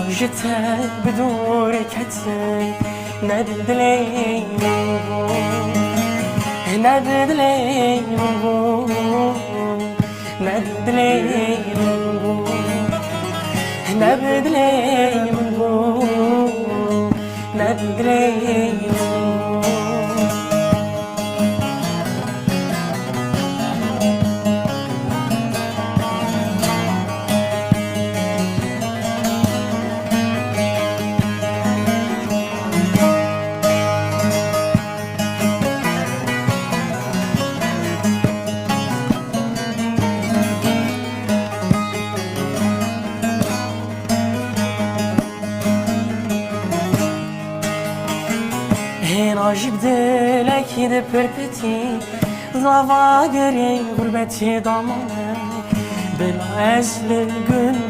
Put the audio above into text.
جته بدور كتن ندلي ندلي ندلي ندلي ندلي عجب دلك de perpeti Zava göre gurbeti damanı Bela esli günde